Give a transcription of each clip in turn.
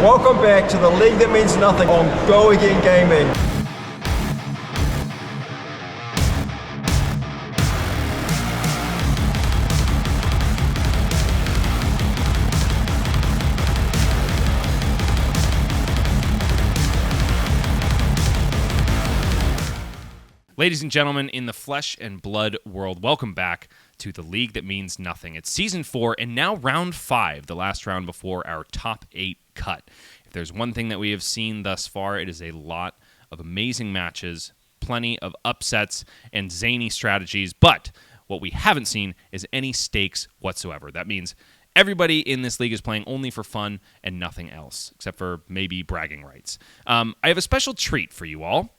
Welcome back to the league that means nothing on Go Again Gaming. Ladies and gentlemen, in the flesh and blood world, welcome back to the League That Means Nothing. It's Season 4 and now Round 5, the last round before our top 8 cut. If there's one thing that we have seen thus far, it is a lot of amazing matches, plenty of upsets, and zany strategies, but what we haven't seen is any stakes whatsoever. That means everybody in this league is playing only for fun and nothing else, except for maybe bragging rights. I have a special treat for you all.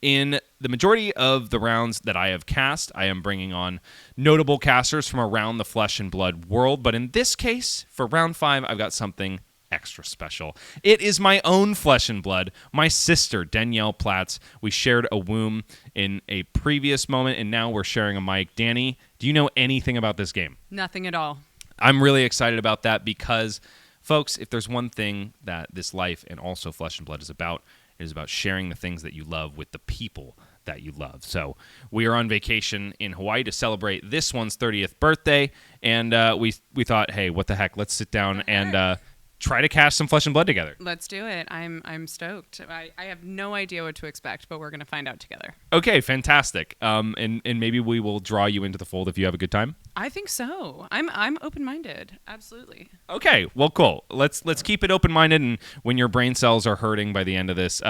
In the majority of the rounds that I have cast, I am bringing on notable casters from around the flesh and blood world, but in this case, for round 5, I've got something extra special. It is my own flesh and blood, my sister, Danielle Platts. We shared a womb in a previous moment, and now we're sharing a mic. Danny, do you know anything about this game? Nothing at all. I'm really excited about that because, folks, if there's one thing that this life and also flesh and blood is about, it is about sharing the things that you love with the people that you love. So we are on vacation in Hawaii to celebrate this one's 30th birthday, and we thought, hey, what the heck? Let's sit down and try to cast some flesh and blood together. Let's do it. I'm stoked. I have no idea what to expect, but we're going to find out together. Okay, fantastic. And maybe we will draw you into the fold if you have a good time. I think so. I'm open-minded. Absolutely. Okay, well, cool. Let's keep it open-minded, and when your brain cells are hurting by the end of this,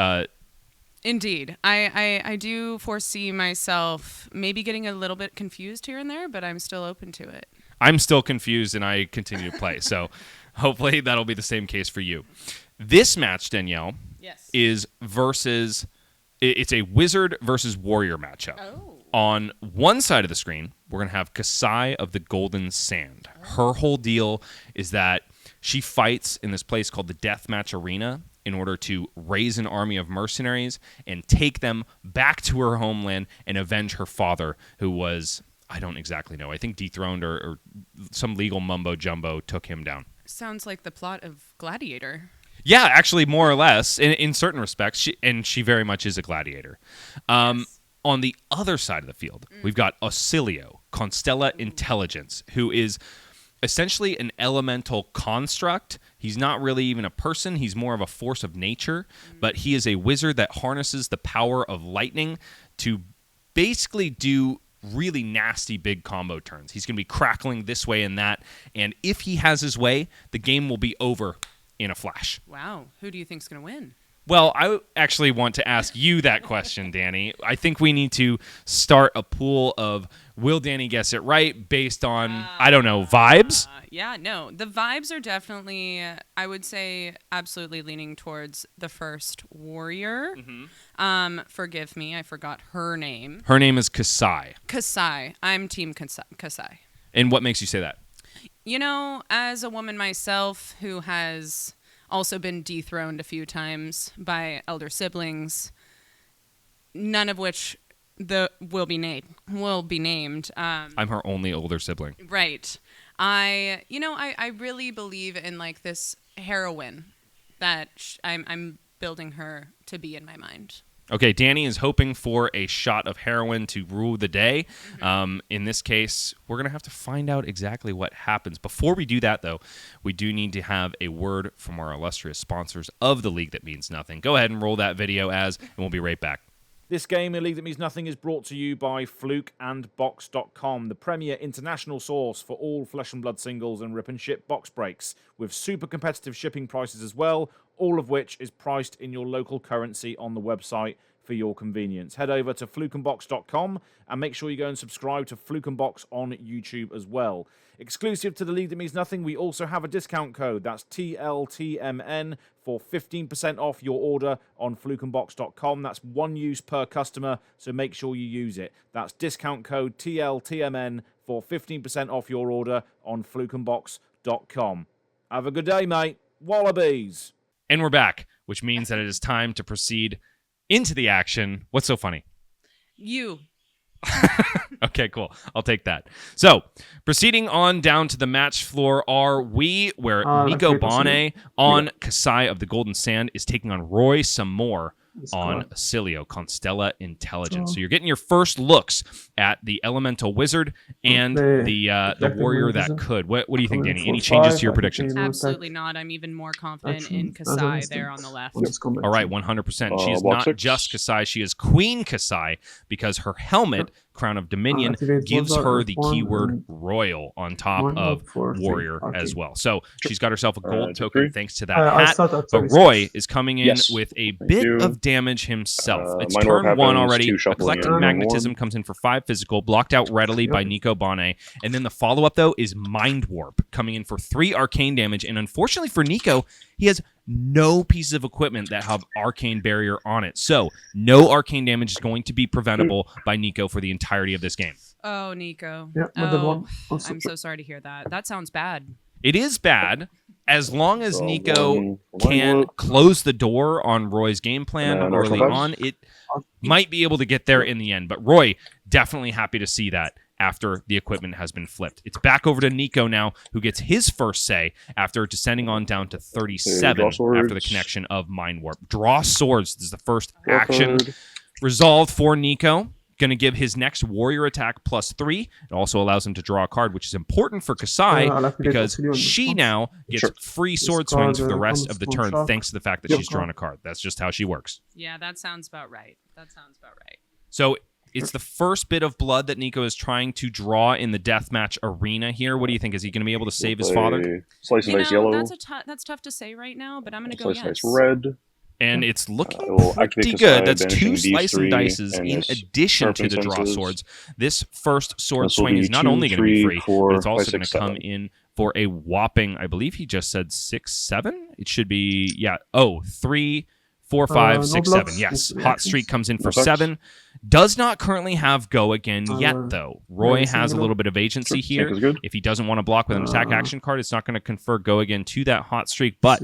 Indeed. I do foresee myself maybe getting a little bit confused here and there, but I'm still open to it. I'm still confused, and I continue to play. So hopefully that'll be the same case for you. This match, Danielle, is versus... It's a wizard versus warrior matchup. Oh. On one side of the screen, we're going to have Kassai of the Golden Sand. Her whole deal is that she fights in this place called the Deathmatch Arena in order to raise an army of mercenaries and take them back to her homeland and avenge her father, who was, I don't exactly know, I think dethroned or some legal mumbo-jumbo took him down. Sounds like the plot of Gladiator. Yeah, actually, more or less, in certain respects, she very much is a gladiator. Yes. On the other side of the field, we've got Oscilio, Constella Intelligence, who is essentially an elemental construct. He's not really even a person. He's more of a force of nature, but he is a wizard that harnesses the power of lightning to basically do really nasty big combo turns. He's going to be crackling this way and that, and if he has his way, the game will be over in a flash. Wow. Who do you think's going to win? Well, I actually want to ask you that question, Danny. I think we need to start a pool of will Danny guess it right based on, I don't know, vibes? Yeah, no. The vibes are definitely, I would say, absolutely leaning towards the first warrior. Mm-hmm. Forgive me, I forgot her name. Her name is Kassai. Kassai. I'm Team Kassai. And what makes you say that? You know, as a woman myself who has also been dethroned a few times by elder siblings, none of which will be named. I'm her only older sibling. Right. I really believe in like this heroine that I'm building her to be in my mind. Okay, Danny is hoping for a shot of heroin to rule the day. In this case, we're going to have to find out exactly what happens. Before we do that, though, we do need to have a word from our illustrious sponsors of the League That Means Nothing. Go ahead and roll that video and we'll be right back. This game, A League That Means Nothing, is brought to you by FLUKE and Box.com, the premier international source for all Flesh and Blood singles and rip and ship box breaks, with super competitive shipping prices as well, all of which is priced in your local currency on the website for your convenience. Head over to flukeandbox.com and make sure you go and subscribe to Fluke and Box on YouTube as well. Exclusive to the League That Means Nothing, we also have a discount code. That's TLTMN for 15% off your order on flukeandbox.com. That's one use per customer, so make sure you use it. That's discount code TLTMN for 15% off your order on flukeandbox.com. Have a good day, mate. Wallabies. And we're back, which means that it is time to proceed into the action. What's so funny? You. Okay, cool. I'll take that. So, proceeding on down to the match floor are we, where Nico Bonnet on Kassai of the Golden Sand is taking on Roy some more on Oscilio, Constella Intelligence. So you're getting your first looks at the Elemental Wizard and the Warrior that could. What do you think, Danny? Any changes to your predictions? Absolutely not. I'm even more confident in Kassai there on the left. All right, 100%. She is not just Kassai. She is Queen Kassai because her helmet, Crown of Dominion, gives her the keyword Royal on top of Warrior as well. So she's got herself a gold token thanks to that hat. But Roy is coming in with a bit of damage himself. It's turn 1 already. Eclectic Magnetism comes in for 5 physical, blocked out readily by Nico Bonnet. And then the follow-up, though, is Mind Warp, coming in for 3 arcane damage. And unfortunately for Nico, he has no pieces of equipment that have Arcane Barrier on it. So no arcane damage is going to be preventable by Nico for the entirety of this game. Oh, Nico. Oh, I'm so sorry to hear that. That sounds bad. It is bad. As long as Nico can close the door on Roy's game plan early on, it might be able to get there in the end. But Roy, definitely happy to see that after the equipment has been flipped. It's back over to Nico now, who gets his first say after descending on down to 37 after the connection of Mind Warp. Draw swords. This is the first action resolved for Nico. Going to give his next warrior attack +3. It also allows him to draw a card, which is important for Kassai because she now gets free sword swings for the rest of the turn thanks to the fact that she's drawn a card. That's just how she works. Yeah, that sounds about right. So it's the first bit of blood that Nico is trying to draw in the deathmatch arena here. What do you think? Is he going to be able to save his father? Slice and dice yellow. That's tough to say right now, but I'm going to go yes. Red. And it's looking pretty good. That's 2 slice and dices in addition to the draw swords. This first sword swing is not only going to be free, but it's also going to come in for a whopping, I believe he just said 6, 7? It should be, 3, 4, 5, 6, 7. Yes, Hot Streak comes in for 7. Does not currently have Go Again yet, though. Roy has a little bit of agency here. If he doesn't want to block with an attack action card, it's not going to confer Go Again to that Hot Streak, but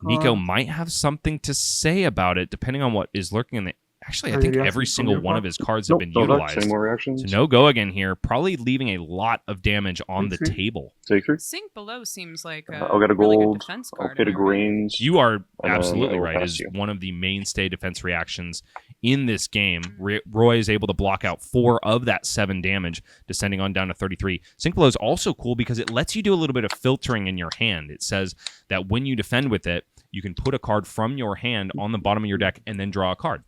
Nico might have something to say about it, depending on what is lurking in the... Actually, I think every single one of his cards have been utilized. So no Go Again here, probably leaving a lot of damage on the table. Sink Below seems like I'll get a really gold, good defense I'll card. get a greens. You are absolutely right. It is one of the mainstay defense reactions in this game. Roy is able to block out 4 of that 7 damage, descending on down to 33. Sink Below is also cool because it lets you do a little bit of filtering in your hand. It says that when you defend with it, you can put a card from your hand on the bottom of your deck and then draw a card.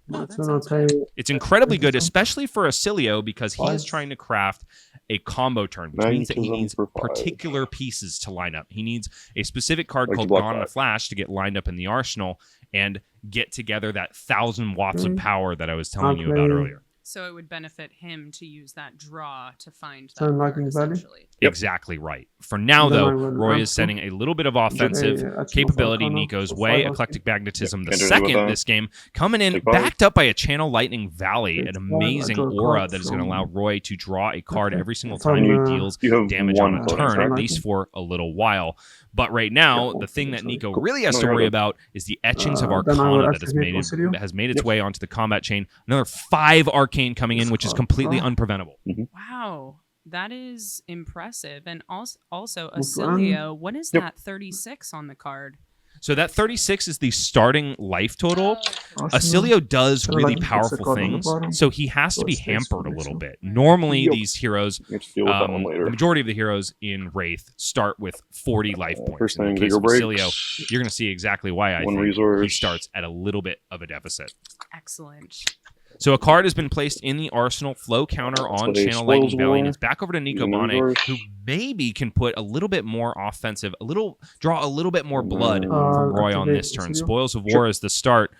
It's incredibly good, especially for Oscilio, because he is trying to craft a combo turn, which means that he needs particular pieces to line up. He needs a specific card called Gone in a Flash to get lined up in the arsenal and get together that 1,000 watts of power that I was telling you about earlier. So it would benefit him to use that draw to find that card, essentially. Exactly right. For now, though, Roy is sending a little bit of offensive capability Nico's way. Eclectic Magnetism, the second this game, coming in, backed up by a Channel Lightning Valley, an amazing aura that is going to allow Roy to draw a card every single time he deals damage on a turn, at least for a little while. But right now, the thing that Nico really has to worry about is the etchings of Arcana that has made its way onto the combat chain. Another 5 Arcane coming in, which is completely unpreventable. Wow, that is impressive. And also Oscilio, what is that 36 on the card? So that 36 is the starting life total. Oscilio does really powerful things, so he has to be hampered a little bit. Normally, these heroes, the majority of the heroes in Wraith start with 40 life points. In the case of Oscilio, you're going to see exactly why I think he starts at a little bit of a deficit. Excellent. So a card has been placed in the arsenal, flow counter on Channel Lightning Valley, and it's back over to Nico Bonnet, who maybe can put a little bit more offensive, draw a little bit more blood from Roy on this turn. Spoils of War is the start.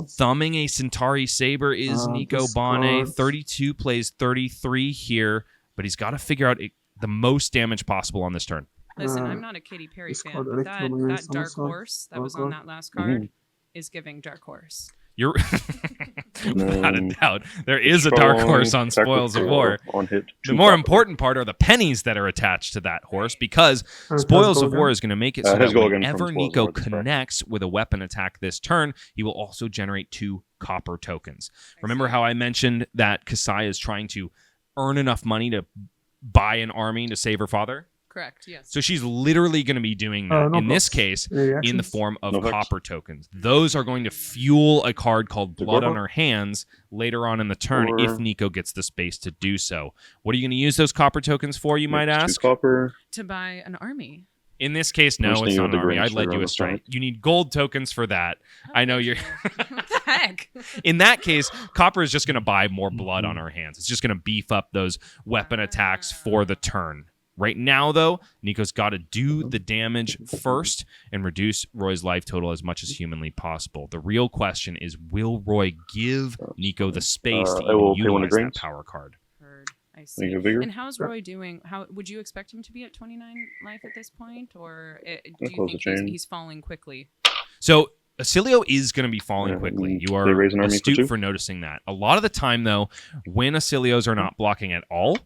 Thumbing a Centauri Saber is Nico Bonnet. 32 plays 33 here, but he's got to figure out the most damage possible on this turn. Listen, I'm not a Katy Perry fan, but that Dark Horse that was on that last card is giving Dark Horse. You're without a doubt. There is a Dark Horse on Spoils of War. The more important part are the pennies that are attached to that horse, because Spoils of War is going to make it so that whenever Nico connects with a weapon attack this turn, he will also generate 2 copper tokens. Remember how I mentioned that Kassai is trying to earn enough money to buy an army to save her father. Correct. Yes. So she's literally going to be doing that No in this blocks. case Any in the reactions? form of No effects. copper tokens. Those are going to fuel a card called The Blood on Gorbo? Her Hands later on in the turn Or- if Nico gets the space to do so. What are you going to use those copper tokens for, you might Makes ask? 2 copper. To buy an army. In this case, no, I'm just it's thinking not of an the army. I Grinch led later you on the astray. side. You need gold tokens for that. I know you're... What the heck? In that case, copper is just going to buy more blood on her hands. It's just going to beef up those weapon attacks for the turn. Right now, though, Nico's got to do the damage first and reduce Roy's life total as much as humanly possible. The real question is, will Roy give Nico the space to I will even pay 1 utilize that Grinch. power card? Heard. I see. Make it bigger. And how's Roy doing? How would you expect him to be at 29 life at this point, or do you close think the chain. he's falling quickly? So Oscilio is going to be falling Yeah, quickly. and You they are raise an army for astute 2? for noticing that. A lot of the time, though, when Oscilios are not blocking at all,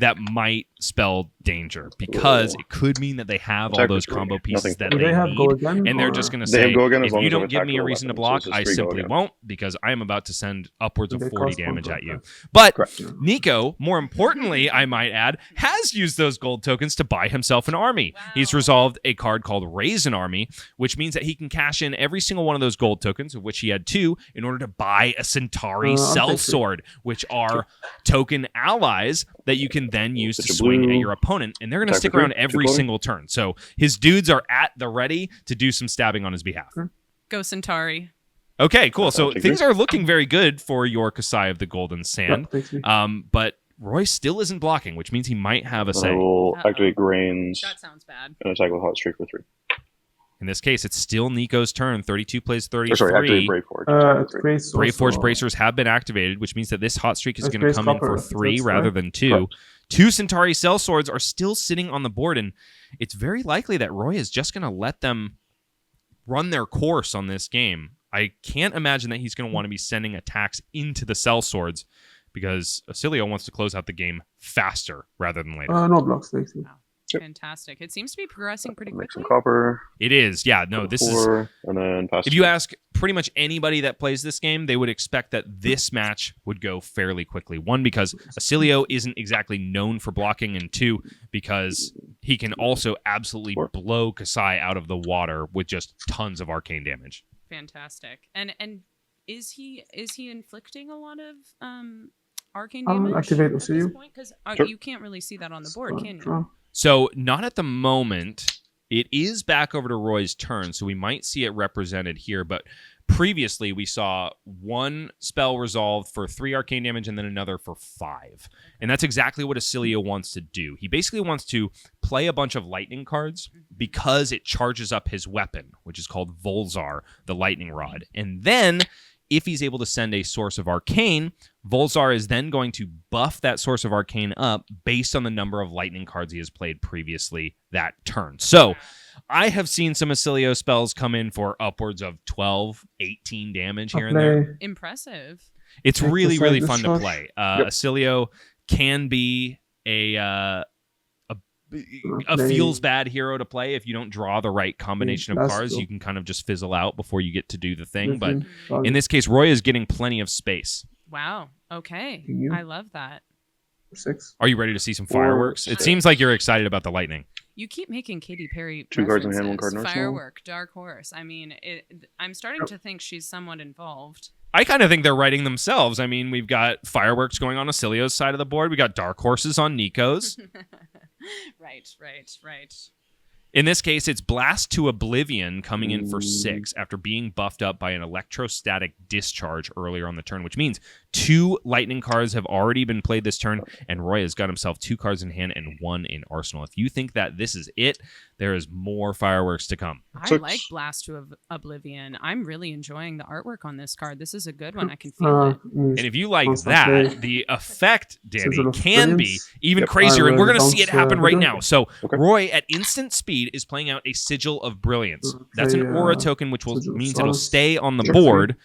that might spell danger because it could mean that they have all Attack those for 3. combo pieces Nothing that Do they they have need. go again? And they're or- just going to They have say, go again as if long you as I've don't give attacked me a with a reason to weapon, so block, it's just I 3 go simply again. won't because I am about to send upwards of They 40 cost damage 1 at you. point. But Correct. Nico, more importantly, I might add, has used those gold tokens to buy himself an army. Wow. He's resolved a card called Raise an Army, which means that he can cash in every single one of those gold tokens, of which he had 2, in order to buy a Centauri I'll take it. Sellsword, which are token allies that you can then use to Such a swing at blue your opponent, and they're going to attack stick for 3, around every 2 single turn. So his dudes are at the ready to do some stabbing on his behalf. Go Centauri. Okay, cool. So take things it. are looking very good for your Kassai of the Golden Sand. Yeah, takes me. But Roy still isn't blocking, which means he might have a And I say. will Uh-oh. activate Grains That sounds bad. and attack with Hot Streak for 3. In this case, it's still Nico's turn. 32 plays Or sorry, activate 33. Brave Forge. It's Grace Brave Forge also. bracers have been activated, which means that this hot streak is That's going to Grace come in Copper. for 3 That's rather right. than 2. Correct. 2 Centauri Sellswords are still sitting on the board, and it's very likely that Roy is just going to let them run their course on this game. I can't imagine that he's going to want to be sending attacks into the Sellswords because Oscilio wants to close out the game faster rather than later. No blocks, takes me. Yep. Fantastic. It seems to be progressing pretty Make some quickly. copper. It is. Yeah, no, this is... 4, and then pass. If you ask pretty much anybody that plays this game, they would expect that this match would go fairly quickly. 1, because Oscilio isn't exactly known for blocking, and 2, because he can also absolutely 4. blow Kassai out of the water with just tons of arcane damage. Fantastic. And is he inflicting a lot of arcane I'll damage activate at this Oscilio. point? Because Sure. you can't really see that on the board, can you? Draw. So, not at the moment. It is back over to Roy's turn, so we might see it represented here, but previously we saw 1 spell resolved for 3 arcane damage and then another for 5. And that's exactly what Oscilio wants to do. He basically wants to play a bunch of lightning cards because it charges up his weapon, which is called Volzar, the lightning rod. And then, if he's able to send a source of arcane, Volzar is then going to buff that source of arcane up based on the number of lightning cards he has played previously that turn. So, I have seen some Oscilio spells come in for upwards of 12, 18 damage here and there. Impressive. It's Like really, the really side fun to discharge. play. Yep. Oscilio can be a Play- feels bad hero to play if you don't draw the right combination of That's cards. cool. You can kind of just fizzle out before you get to do the thing. But Target. in this case, Roy is getting plenty of space. Wow. Okay. You. I love that. 6. Are you ready to see some Four, fireworks? It six. seems like you're excited about the lightning. You keep making Katy Perry 2 cards in hand, 1 references. card in arsenal. Firework, Dark Horse. I mean, I'm starting to think she's somewhat involved. I kind of think they're writing themselves. I mean, we've got fireworks going on Oscilio's side of the board. We got dark horses on Nico's. Right. In this case, it's Blast to Oblivion coming in for 6 after being buffed up by an electrostatic discharge earlier on the turn, which means 2 lightning cards have already been played this turn, and Roy has got himself 2 cards in hand and 1 in arsenal. If you think that this is it, there is more fireworks to come. I 6. like Blast to Oblivion. I'm really enjoying the artwork on this card. This is a good one. I can feel it. And if you like Constant that, play. the effect, Danny, Sizzle of can be Brilliance. even Yep. crazier, and we're going to see it Bounce, happen right okay. now. So Okay. Roy, at instant speed, is playing out a Sigil of Brilliance. That's an Okay, aura token, which Sigil of means it'll Solace. stay on the Sure. board,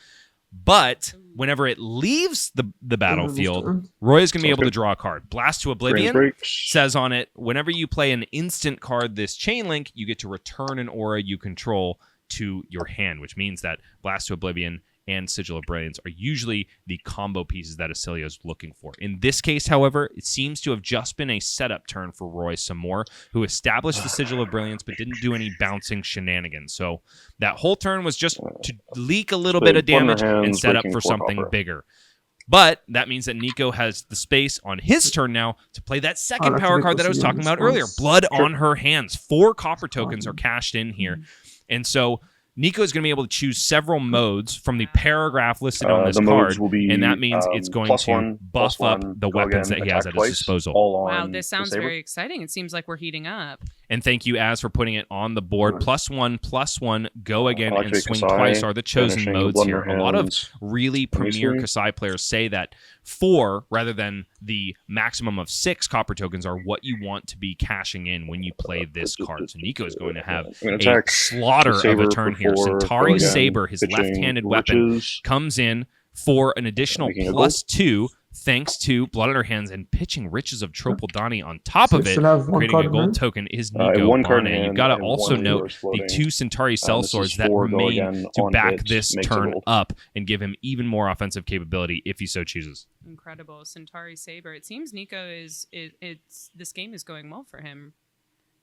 but whenever it leaves the battlefield, Roy is going to be Sounds able to good. draw a card. Blast to Grains Oblivion breaks. says on it, whenever you play an instant card this chain link, you get to return an aura you control to your hand, which means that Blast to Oblivion and Sigil of Brilliance are usually the combo pieces that Oscilio is looking for. In this case, however, it seems to have just been a setup turn for Roy some more, who established the Sigil of Brilliance but didn't do any bouncing shenanigans. So that whole turn was just to leak a little bit of damage and set up for something bigger. But that means that Nico has the space on his turn now to play that second power card that I was talking about earlier. Blood on her hands. 4 copper tokens are cashed in here. And so Nico is going to be able to choose several modes from the paragraph listed on this card, and that means it's going to buff up the weapons that he has at his disposal. Wow, this sounds very exciting. It seems like we're heating up. And thank you, Az, for putting it on the board. +1/+1, go again, and swing Kassai, twice are the chosen modes here. A lot of hands. really premier Kassai players say that 4, rather than the maximum of 6 copper tokens, are what you want to be cashing in when you play this card. So Nico is going to have a slaughter of a turn here. Centauri Saber, his left-handed weapon, comes in for an additional +2, thanks to Blood on Her Hands and pitching Riches of Tropoldani on top of it, creating a gold token is Nico Bane. You've got to also note the 2 Centauri Cell Swords that remain to back this turn up and give him even more offensive capability if he so chooses. Incredible. Centauri Saber. It seems Nico this game is going well for him.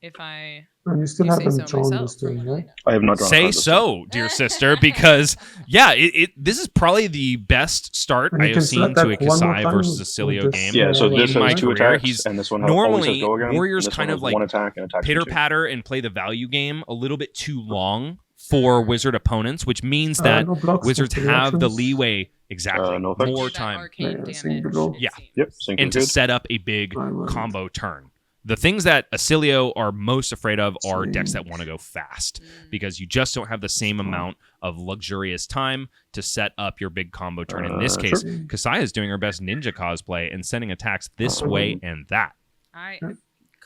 If I And you still haven't so drawn myself. this turn, right? I have not drawn a Say card this so, dear sister, because this is probably the best start And I you have can seen select to a that one more Kasai time versus a with Oscilio this, game. Yeah, so this in my has 2 career. attacks, He's and this one normally always has go again. Warriors and this kind one of has like 1 attack and attack pitter 2. patter and play the value game a little bit too long for Wizard opponents, which means that no blocks Wizards for have the reactions. leeway exactly no effects. more that time arcane Yeah, sync damage. below. it Yeah. seems. Yep, sync and is to good. set up a big Right. combo turn. The things that Oscilio are most afraid of are Same. decks that want to go fast because you just don't have the same amount of luxurious time to set up your big combo turn. In this case, sure. Kassai is doing her best ninja cosplay and sending attacks this way and that.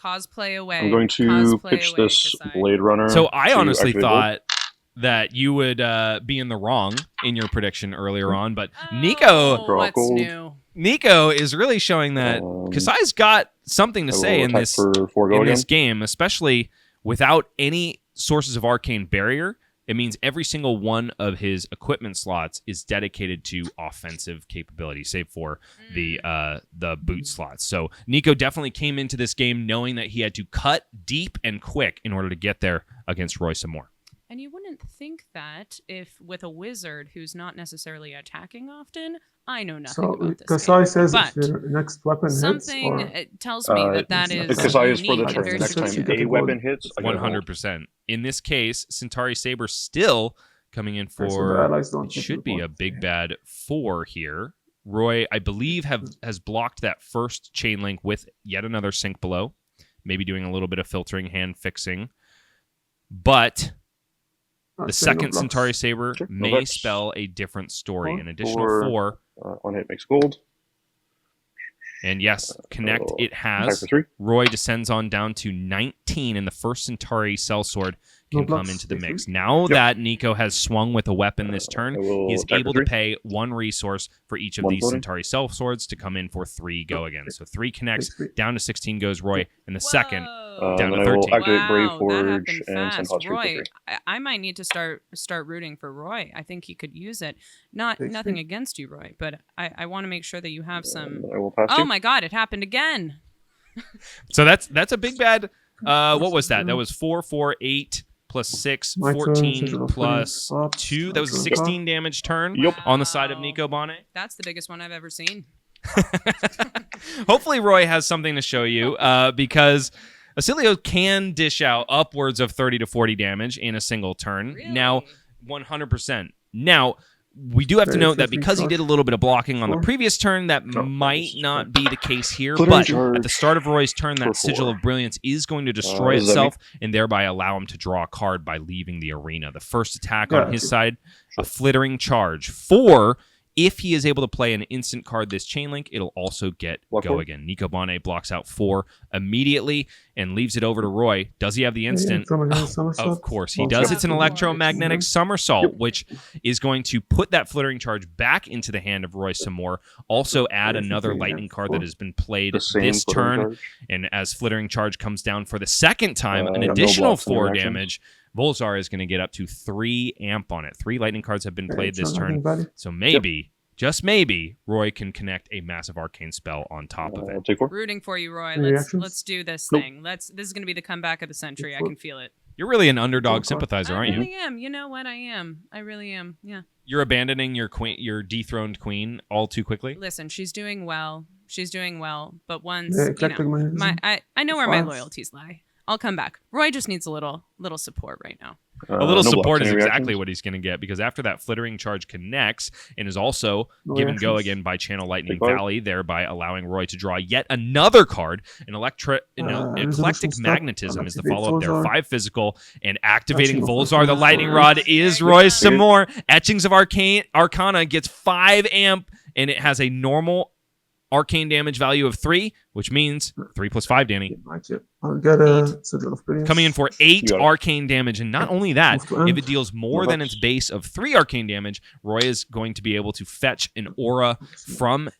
Cosplay away. I'm going to Cosplay pitch away, this Kassai. Blade Runner. So I to honestly activate thought that you would be in the wrong in your prediction earlier on, but Nico Oh, what's gold. new? Nico is really showing that Kassai's got something to I say will in attack this for 4 go in again. this game, especially without any sources of arcane barrier. It means every single one of his equipment slots is dedicated to offensive capability, save for the boot slots. So Nico definitely came into this game knowing that he had to cut deep and quick in order to get there against Roy some more. And you wouldn't think that if with a wizard who's not necessarily attacking often, I know nothing So about this Kassai game. says But if your next weapon hits, something or it tells me that is Kassai is for the unique and turn. very Next time strategic. a weapon hits, I get a gold. 100%. In this case, Centauri Saber still coming in so the for allies don't it get should the be point. a big bad 4 here. Roy, I believe, has blocked that first chain link with yet another sink below, maybe doing a little bit of filtering, hand fixing. But the second Centauri Saber Sure, no may vex. spell a different story. An additional 4. 4. On hit makes gold. And yes, connect it Attack has. for 3. Roy descends on down to 19, and the first Centauri Sellsword can No blocks, come into the take mix. 3. Now that Nico has swung with a weapon this turn, I will he is attack able for to 3. pay 1 resource for each of 1 these floating. Centauri Sellswords to come in for 3 go again. So 3 connects, Take 3. down to 16 goes Roy, and the second Whoa. down to And I will 13. activate Brave Wow, that Forge happened and send fast. Hot Streak for Roy, 3. I might need to start rooting for Roy. I think he could use it. Takes Nothing 3. against you, Roy, but I want to make sure that you have some. I will pass Oh you. my God! It happened again. So that's a big bad. What was that? That was 4, 4, 8 plus 6, My turn, 14 Sigil of plus Brilliance Pops, 2. That was a my turn. 16 damage turn Yep. on the side of Wow. Nico Bane. That's the biggest one I've ever seen. Hopefully Roy has something to show you because Oscilio can dish out upwards of 30 to 40 damage in a single turn. Really? Now, 100%. Now, we do have to Very note that tricky because he shot. did a little bit of blocking on the Four. previous turn, that might not be the case here. Flittering But charge at the start of Roy's turn, for that Sigil 4. of Brilliance is going to destroy does that itself and thereby allow him to draw a card by leaving the arena. The first attack on Yeah. his side, a flittering charge. 4, if he is able to play an instant card this chain link, it'll also get Block go 4. again. Nico Bane blocks out 4 immediately and leaves it over to Roy. Does he have the instant? Of course he does. It's an electromagnetic somersault, which is going to put that flittering charge back into the hand of Roy some more. Also add another lightning card that has been played The same this flittering turn. charge. And as flittering charge comes down for the second time, an no additional blocks in 4 your actions. damage Volzar is going to get up to 3 amp on it. 3 lightning cards have been played this turn. Value. So maybe, just maybe, Roy can connect a massive arcane spell on top of it. Take 4. Rooting for you, Roy. Any reactions? Let's do this Nope. thing. This is going to be the comeback of the century. I can feel it. You're really an underdog sympathizer, I aren't you? really am. You know what? I am. I really am. Yeah. You're abandoning your queen, your dethroned queen, all too quickly. Listen, she's doing well. She's doing well. But once Yeah, you eclectic know, minds. I know where my Fine. loyalties lie. I'll come back. Roy just needs a little support right now. A little no support blocks. is Any exactly reactions? what he's going to get, because after that flittering charge connects and is also No given go reactions. again by Channel Lightning Big card. Valley, thereby allowing Roy to draw yet another card. An eclectic resolution step. magnetism is the Activate follow-up there. Volzar. 5 physical and activating Etching of Volzar. The Volzar. lightning rod is Roy's some more. Etchings of Arcana gets 5 amp, and it has a normal arcane damage value of 3, which means 3 plus 5, Danny. Like it. I'll get a Sigil of Brilliance. Coming in for 8 You got it. arcane damage, and not only that, Move to end. if it deals more than its base of 3 arcane damage, Roy is going to be able to fetch an aura from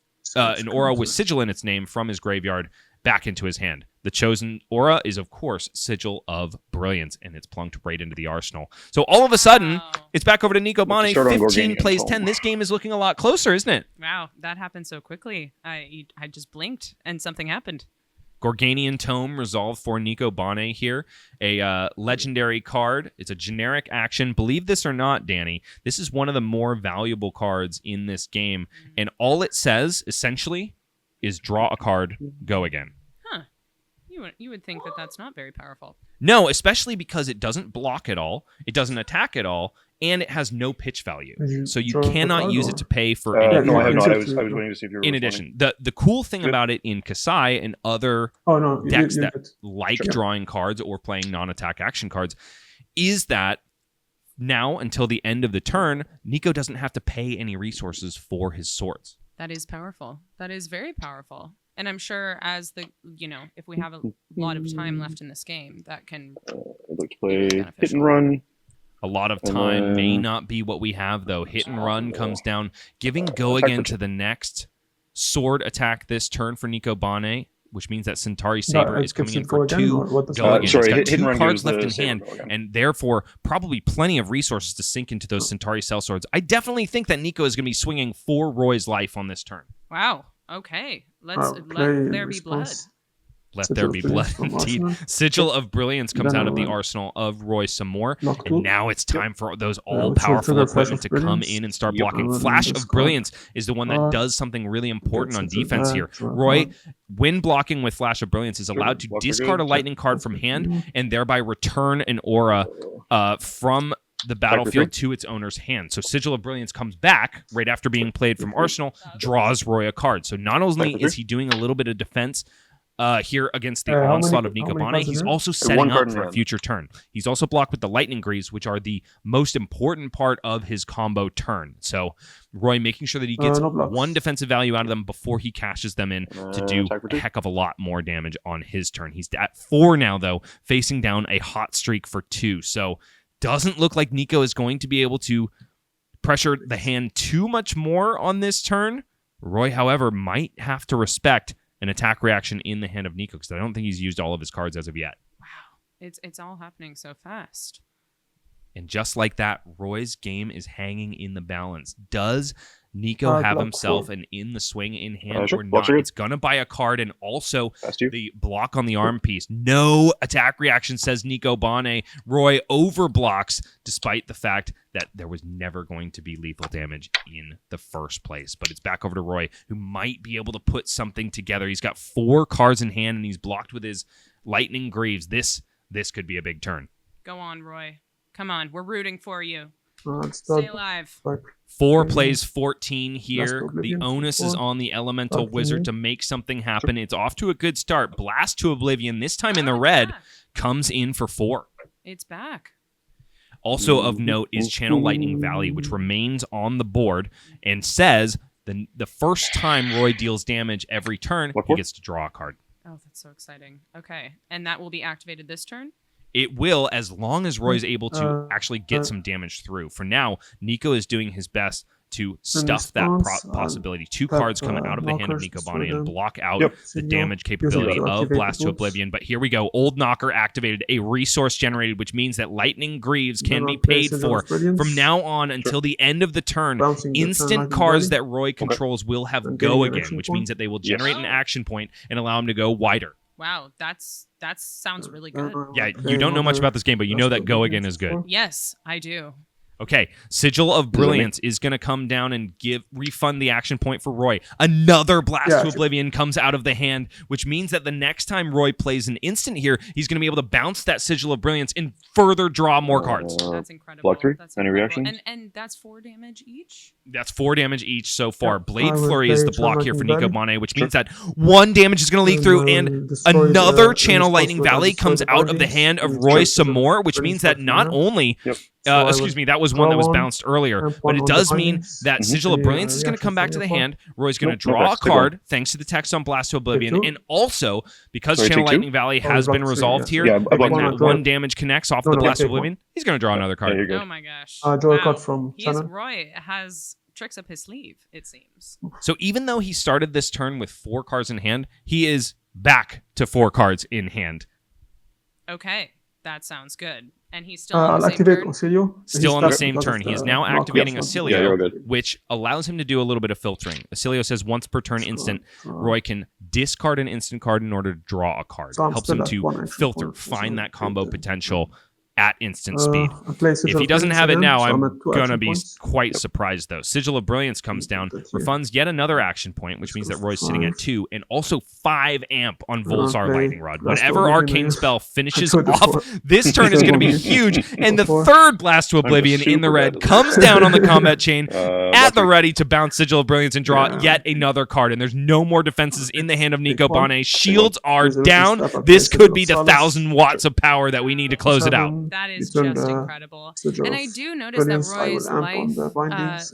with sigil in its name from his graveyard back into his hand. The chosen aura is, of course, Sigil of Brilliance, and it's plunked right into the arsenal. So all of a sudden, Wow. it's back over to Nico Bonnet. start on 15 Gorganian plays Tome. 10. This game is looking a lot closer, isn't it? Wow, that happened so quickly. I just blinked and something happened. Gorganian Tome resolved for Nico Bonnet here. A legendary card. It's a generic action. Believe this or not, Danny, this is one of the more valuable cards in this game. And all it says, essentially, is draw a card, go again. You would think that that's not very powerful. No, especially because it doesn't block at all, it doesn't attack at all, and it has no pitch value. So you Draw a cannot card use or- it to pay for No, anything. I have not. I was Exactly. waiting to see if you were In responding. addition, the cool thing Good. about it in Kassai and other Oh, no. decks you that get- like Sure. drawing cards or playing non-attack action cards is that now until the end of the turn, Nico doesn't have to pay any resources for his swords. That is powerful. That is very powerful. And I'm sure if we have a lot of time left in this game, that can I'd like to Really play beneficial. hit and run. A lot of time may not be what we have, though. Hit and run comes down, giving go Attack again for to the next sword attack this turn for Nico Bonnet, which means that Centauri No, Saber it is coming gives in it for go again, 2 or what does go that again. do? Sorry, It's got hit and 2 run cards gives left the in Saber hand, go again. and therefore probably plenty of resources to sink into those Centauri Cell Swords. I definitely think that Nico is going to be swinging for Roy's life on this turn. Wow. Okay. Let's I'll play let there be blood. response. Let Sigil there of be blood, Brilliance from indeed. Arsenal. Sigil of Brilliance comes Then out of the I'll, arsenal of Roy some more. Lock And loop. now it's time for those which will all-powerful trigger Flash equipment of to come Brilliance. in and start Yep. blocking. And Flash then of this card. Brilliance is the one that Uh, does something really important on gets into defense that, here. draw a Roy, card. when blocking with Flash of Brilliance, is allowed to Block for discard good. a lightning card from hand Mhm. and thereby return an aura from the battlefield three. to its owner's hand. So Sigil of Brilliance comes back right after being played from Arsenal, draws Roy a card. So not only Back is he doing a little bit of defense here against the How many- onslaught of how Nico many Bonnet, cards he's are there? also one setting card up in for a hand. future turn. He's also blocked with the Lightning Greaves, which are the most important part of his combo turn. So Roy making sure that he gets no blocks. one defensive value out of them before he cashes them in to do Attack for a 2. heck of a lot more damage on his turn. He's at 4 now, though, facing down a hot streak for 2. So doesn't look like Nico is going to be able to pressure the hand too much more on this turn. Roy, however, might have to respect an attack reaction in the hand of Nico, because I don't think he's used all of his cards as of yet. It's all happening so fast. And just like that, Roy's game is hanging in the balance. Does Nico have block himself 4. an in the swing in hand Sure. or Blocks not? are good. It's going to buy a card and also Past you. the block on the arm piece. No attack reaction, says Nico Bonnet. Roy overblocks, despite the fact that there was never going to be lethal damage in the first place. But it's back over to Roy, who might be able to put something together. He's got 4 cards in hand, and he's blocked with his Lightning Greaves. This could be a big turn. Go on, Roy. Come on. We're rooting for you. It's Stay not alive. like 4 Okay. plays 14 Last here. The Oblivion, onus is 4. on the Elemental Okay. Wizard to make something happen. It's off to a good start. Blast to Oblivion, this time in the Oh, it's red, back. comes in for 4. It's back. Also of note is Channel Lightning Valley, which remains on the board and says the first time Roy deals damage every turn, What he for? gets to draw a card. Oh, that's so exciting. Okay. And that will be activated this turn? It will, as long as Roy's able to Uh, actually get some damage through. For now, Nico is doing his best to stuff that possibility. 2 cards come out of the hand of Nico Bane and block out the damage capability of Blast to Oblivion. But here we go. Old Knocker activated, a resource generated, which means that Lightning Greaves can be paid for from now on until the end of the turn. Instant cards that Roy controls will have Go Again, which means that they will generate an action point and allow him to go wider. Wow, that sounds really good. Yeah, you don't know much about this game, but you know that Go Again is good. Yes, I do. Okay, Sigil of Brilliance is going to come down and refund the action point for Roy. Another Blast to Oblivion comes out of the hand, which means that the next time Roy plays an instant here, he's going to be able to bounce that Sigil of Brilliance and further draw more cards. That's incredible. Any reactions? And that's 4 damage each? That's 4 damage each so far. Blade Flurry is the block here for Nico Bane, which means that 1 damage is going to leak through, and another Channel Lightning Valley comes out of the hand of Roy some more, which means that not only... excuse me, that was one that was bounced earlier, but it does mean that Sigil of Brilliance is going to come back to the hand. Roy's going to draw a card thanks to the text on Blast to Oblivion, and also because Channel Lightning Valley has been resolved here, when that 1 damage connects off the Blast to Oblivion, he's going to draw another card. Oh my gosh! Draw a card from Channel. Roy has tricks up his sleeve, it seems. So even though he started this turn with 4 cards in hand, he is back to 4 cards in hand. Okay, that sounds good. And he's still on the same activate turn? Oscilio. Still on the same turn. He is now activating Oscilio, which allows him to do a little bit of filtering. Oscilio says once per turn instant, Roy can discard an instant card in order to draw a card. Helps him to filter, find that combo potential at instant speed. If he doesn't have it now, I'm going to be quite surprised, though. Sigil of Brilliance comes down, refunds yet another action point, which means that Roy's sitting at 2, and also 5 amp on Volzar Lightning Rod. Whatever arcane spell finishes off this turn is going to be huge, and the 3rd Blast to Oblivion in the red comes down on the combat chain at the ready to bounce Sigil of Brilliance and draw yet another card, and there's no more defenses in the hand of Nico Bane. Shields are down. This could be the 1,000 watts of power that we need to close it out. That is just incredible. And I do notice that Roy's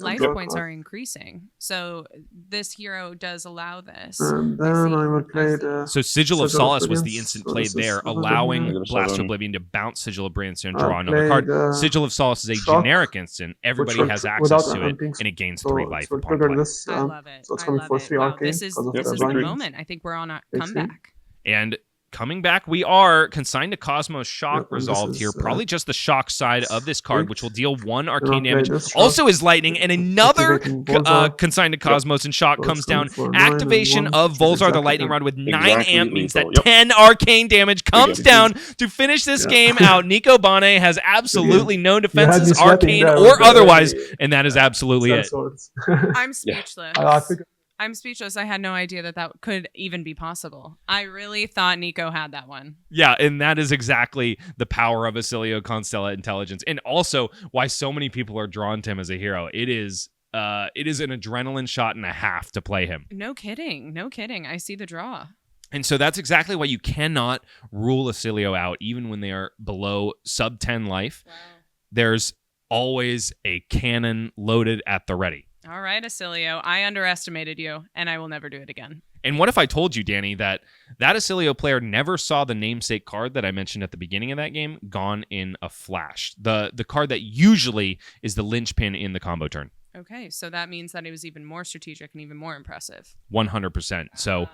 life points are increasing. So this hero does allow this. And then I will play the... So Sigil of Solace was the instant played there, allowing Blast to Oblivion to bounce Sigil of Brilliance and draw another card. Sigil of Solace is a generic instant. Everybody has access to it, and it gains 3 life upon play. I love it. I love it. Wow, this is the moment. I think we're on a comeback. And coming back, we are Consigned to Cosmos Shock resolved here. Probably just the shock side of this card, which will deal 1 arcane damage. Also is lightning, and another Consigned to Cosmos and Shock comes down. Activation of Volzar the Lightning Rod with 9 amp means that 10 arcane damage comes down to finish this game out. Nico Bane has absolutely no defenses, arcane or otherwise, and that is absolutely it. I'm speechless. I'm speechless. I had no idea that could even be possible. I really thought Nico had that one. Yeah, and that is exactly the power of Oscilio Constella Intelligence, and also why so many people are drawn to him as a hero. It is an adrenaline shot and a half to play him. No kidding. No kidding. I see the draw. And so that's exactly why you cannot rule Oscilio out, even when they are below sub 10 life. Wow. There's always a cannon loaded at the ready. All right, Oscilio, I underestimated you, and I will never do it again. And what if I told you, Danny, that Oscilio player never saw the namesake card that I mentioned at the beginning of that game gone in a flash? The card that usually is the linchpin in the combo turn. Okay, so that means that it was even more strategic and even more impressive. 100%. So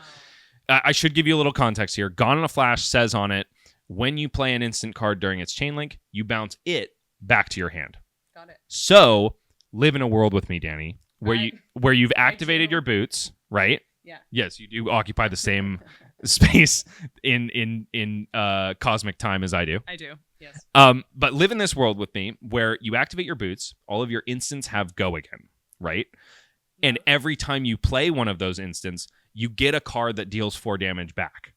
I should give you a little context here. Gone in a flash says on it, when you play an instant card during its chain link, you bounce it back to your hand. Got it. So live in a world with me, Danny, where you've activated your boots, right? Yeah. Yes, you do occupy the same space in cosmic time as I do. I do. Yes. But live in this world with me where you activate your boots, all of your instants have Go Again, right? Yeah. And every time you play one of those instants, you get a card that deals 4 damage back.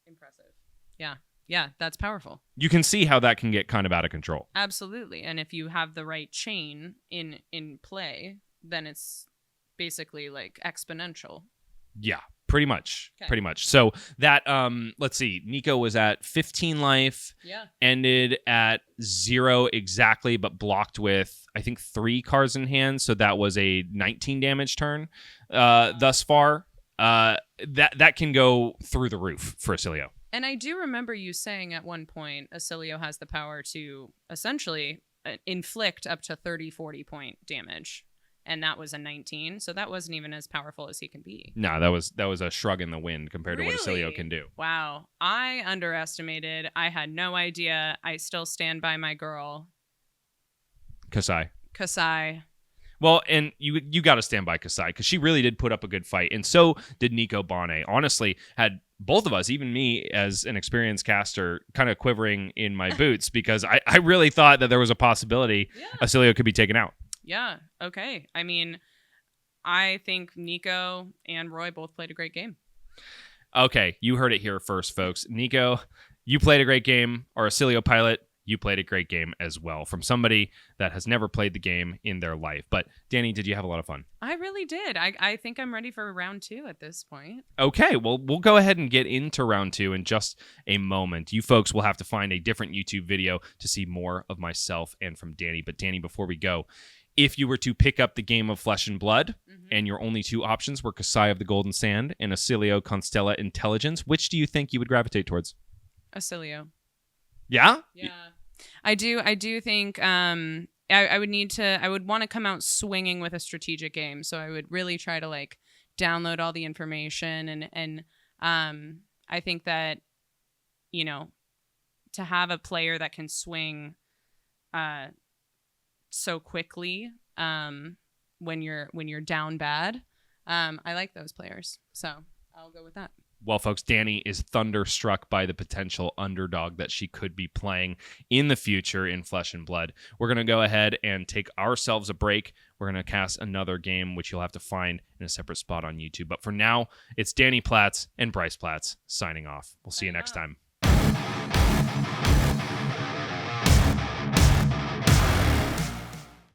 Impressive. Yeah. Yeah, that's powerful. You can see how that can get kind of out of control. Absolutely. And if you have the right chain in play, then it's basically like exponential. Yeah, pretty much. Okay. Pretty much. So that, let's see, Nico was at 15 life, ended at 0 exactly, but blocked with, I think, 3 cards in hand. So that was a 19 damage turn thus far. That can go through the roof for Oscilio. And I do remember you saying at one point, Oscilio has the power to essentially inflict up to 30, 40 point damage and that was a 19. So that wasn't even as powerful as he can be. No, that was a shrug in the wind compared to what Really? Oscilio can do. Wow. I underestimated. I had no idea. I still stand by my girl, Kassai. Kassai. Well, and you got to stand by Kassai because she really did put up a good fight, and so did Nico Bonnet. Honestly, had both of us, even me as an experienced caster, kind of quivering in my boots because I really thought that there was a possibility Oscilio could be taken out. Yeah. Okay. I mean, I think Nico and Roy both played a great game. Okay, you heard it here first, folks. Nico, you played a great game. Our Oscilio pilot, you played a great game as well from somebody that has never played the game in their life. But Danny, did you have a lot of fun? I really did. I think I'm ready for round 2 at this point. Okay, well, we'll go ahead and get into round 2 in just a moment. You folks will have to find a different YouTube video to see more of myself and from Danny. But Danny, before we go, if you were to pick up the game of Flesh and Blood, and your only 2 options were Kassai of the Golden Sand and Oscilio Constella Intelligence, which do you think you would gravitate towards? Oscilio. Yeah? Yeah. I do think I would want to come out swinging with a strategic game. So I would really try to like download all the information and I think that, you know, to have a player that can swing so quickly when you're down bad, I like those players. So I'll go with that. Well, folks, Danny is thunderstruck by the potential underdog that she could be playing in the future in Flesh and Blood. We're going to go ahead and take ourselves a break. We're going to cast another game, which you'll have to find in a separate spot on YouTube. But for now, it's Danny Platts and Bryce Platts signing off. We'll see you next time.